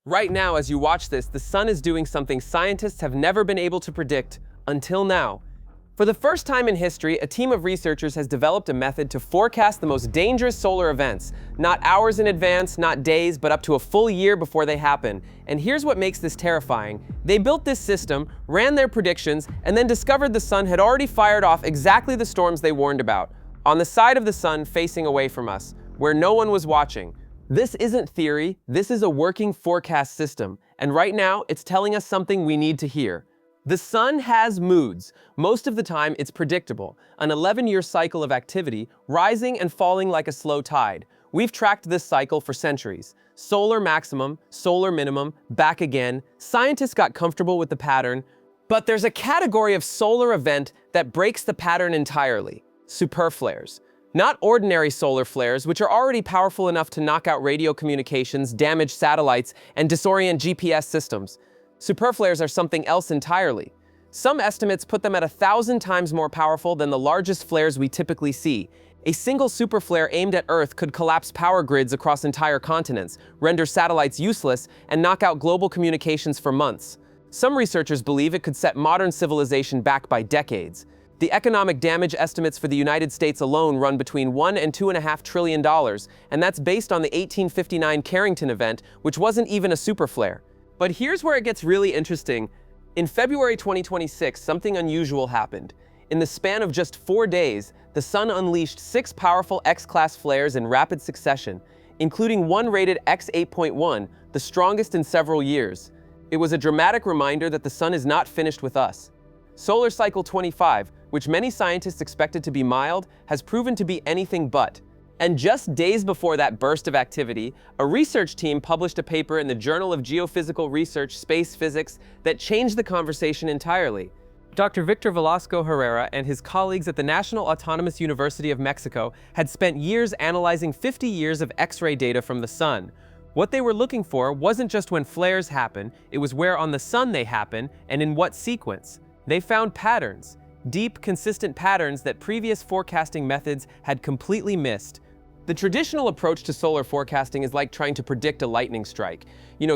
Right now, as you watch this, the sun is doing something scientists have never been able to predict until now. For the first time in history, a team of researchers has developed a method to forecast the most dangerous solar events, not hours in advance, not days, but up to a full year before they happen. And here's what makes this terrifying. They built this system, ran their predictions, and then discovered the sun had already fired off exactly the storms they warned about, on the side of the sun facing away from us, where no one was watching. This isn't theory, this is a working forecast system, and right now it's telling us something we need to hear. The sun has moods. Most of the time it's predictable, an 11-year cycle of activity, rising and falling like a slow tide. We've tracked this cycle for centuries. Solar maximum, solar minimum, back again. Scientists got comfortable with the pattern, but there's a category of solar event that breaks the pattern entirely: superflares. Not ordinary solar flares, which are already powerful enough to knock out radio communications, damage satellites, and disorient GPS systems. Superflares are something else entirely. Some estimates put them at 1,000 times more powerful than the largest flares we typically see. A single superflare aimed at Earth could collapse power grids across entire continents, render satellites useless, and knock out global communications for months. Some researchers believe it could set modern civilization back by decades. The economic damage estimates for the United States alone run between $1 and $2.5 trillion, and that's based on the 1859 Carrington event, which wasn't even a superflare. But here's where it gets really interesting. In February 2026, something unusual happened. In the span of just 4 days, the sun unleashed 6 powerful X-class flares in rapid succession, including one rated X8.1, the strongest in several years. It was a dramatic reminder that the sun is not finished with us. Solar Cycle 25, which many scientists expected to be mild, has proven to be anything but. And just days before that burst of activity, a research team published a paper in the Journal of Geophysical Research, Space Physics, that changed the conversation entirely. Dr. Victor Velasco Herrera and his colleagues at the National Autonomous University of Mexico had spent years analyzing 50 years of X-ray data from the sun. What they were looking for wasn't just when flares happen, it was where on the sun they happen and in what sequence. They found patterns, deep, consistent patterns that previous forecasting methods had completely missed. The traditional approach to solar forecasting is like trying to predict a lightning strike.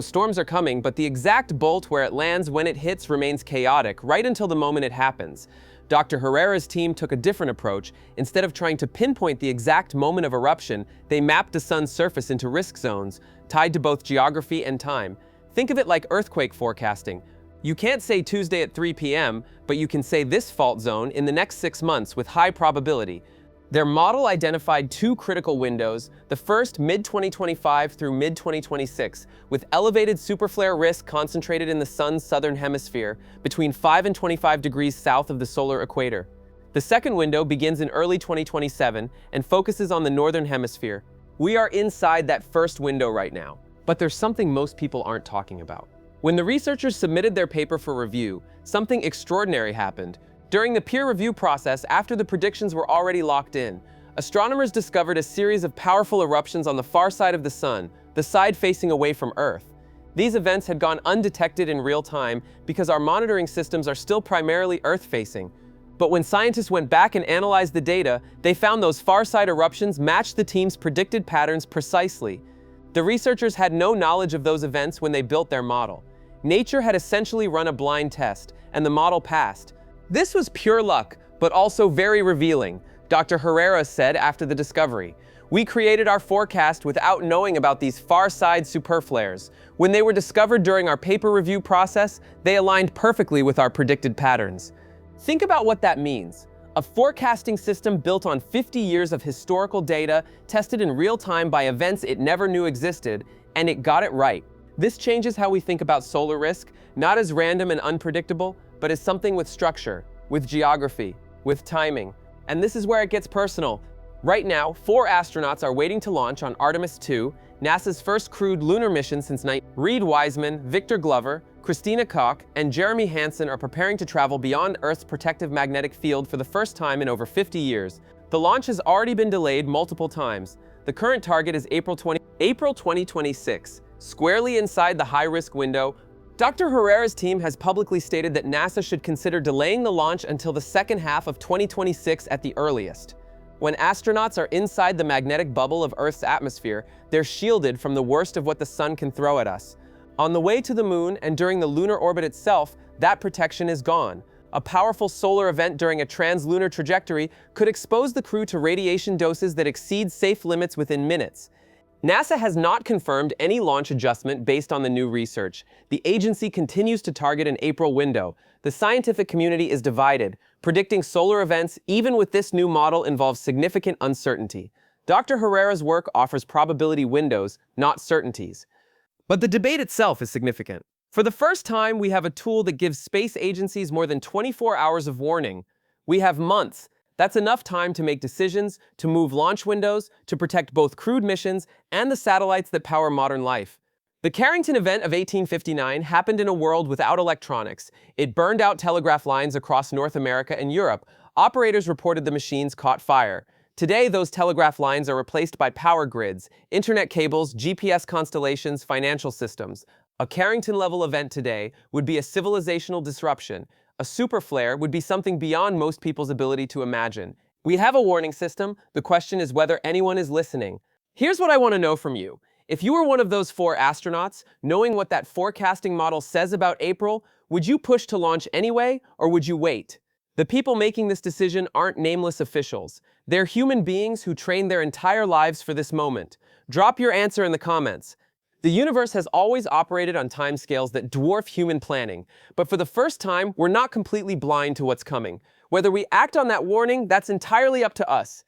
Storms are coming, but the exact bolt where it lands when it hits remains chaotic right until the moment it happens. Dr. Herrera's team took a different approach. Instead of trying to pinpoint the exact moment of eruption, they mapped the sun's surface into risk zones, tied to both geography and time. Think of it like earthquake forecasting. You can't say Tuesday at 3 p.m., but you can say this fault zone in the next 6 months with high probability. Their model identified 2 critical windows, the first mid-2025 through mid-2026, with elevated superflare risk concentrated in the sun's southern hemisphere, between 5 and 25 degrees south of the solar equator. The second window begins in early 2027 and focuses on the northern hemisphere. We are inside that first window right now, but there's something most people aren't talking about. When the researchers submitted their paper for review, something extraordinary happened. During the peer review process, after the predictions were already locked in, astronomers discovered a series of powerful eruptions on the far side of the sun, the side facing away from Earth. These events had gone undetected in real time because our monitoring systems are still primarily Earth-facing. But when scientists went back and analyzed the data, they found those far-side eruptions matched the team's predicted patterns precisely. The researchers had no knowledge of those events when they built their model. Nature had essentially run a blind test, and the model passed. This was pure luck, but also very revealing, Dr. Herrera said after the discovery. We created our forecast without knowing about these far-side superflares. When they were discovered during our paper review process, they aligned perfectly with our predicted patterns. Think about what that means. A forecasting system built on 50 years of historical data, tested in real time by events it never knew existed, and it got it right. This changes how we think about solar risk, not as random and unpredictable, but as something with structure, with geography, with timing. And this is where it gets personal. Right now, 4 astronauts are waiting to launch on Artemis II, NASA's first crewed lunar mission since Reed Wiseman, Victor Glover, Christina Koch, and Jeremy Hansen are preparing to travel beyond Earth's protective magnetic field for the first time in over 50 years. The launch has already been delayed multiple times. The current target is April 2026. Squarely inside the high-risk window, Dr. Herrera's team has publicly stated that NASA should consider delaying the launch until the second half of 2026 at the earliest. When astronauts are inside the magnetic bubble of Earth's atmosphere, they're shielded from the worst of what the sun can throw at us. On the way to the moon and during the lunar orbit itself, that protection is gone. A powerful solar event during a translunar trajectory could expose the crew to radiation doses that exceed safe limits within minutes. NASA has not confirmed any launch adjustment based on the new research. The agency continues to target an April window. The scientific community is divided. Predicting solar events, even with this new model, involves significant uncertainty. Dr. Herrera's work offers probability windows, not certainties. But the debate itself is significant. For the first time, we have a tool that gives space agencies more than 24 hours of warning. We have months. That's enough time to make decisions, to move launch windows, to protect both crewed missions and the satellites that power modern life. The Carrington event of 1859 happened in a world without electronics. It burned out telegraph lines across North America and Europe. Operators reported the machines caught fire. Today, those telegraph lines are replaced by power grids, internet cables, GPS constellations, financial systems. A Carrington-level event today would be a civilizational disruption. A super flare would be something beyond most people's ability to imagine. We have a warning system. The question is whether anyone is listening. Here's what I want to know from you. If you were one of those 4 astronauts, knowing what that forecasting model says about April, would you push to launch anyway, or would you wait? The people making this decision aren't nameless officials. They're human beings who trained their entire lives for this moment. Drop your answer in the comments. The universe has always operated on timescales that dwarf human planning, but for the first time, we're not completely blind to what's coming. Whether we act on that warning, that's entirely up to us.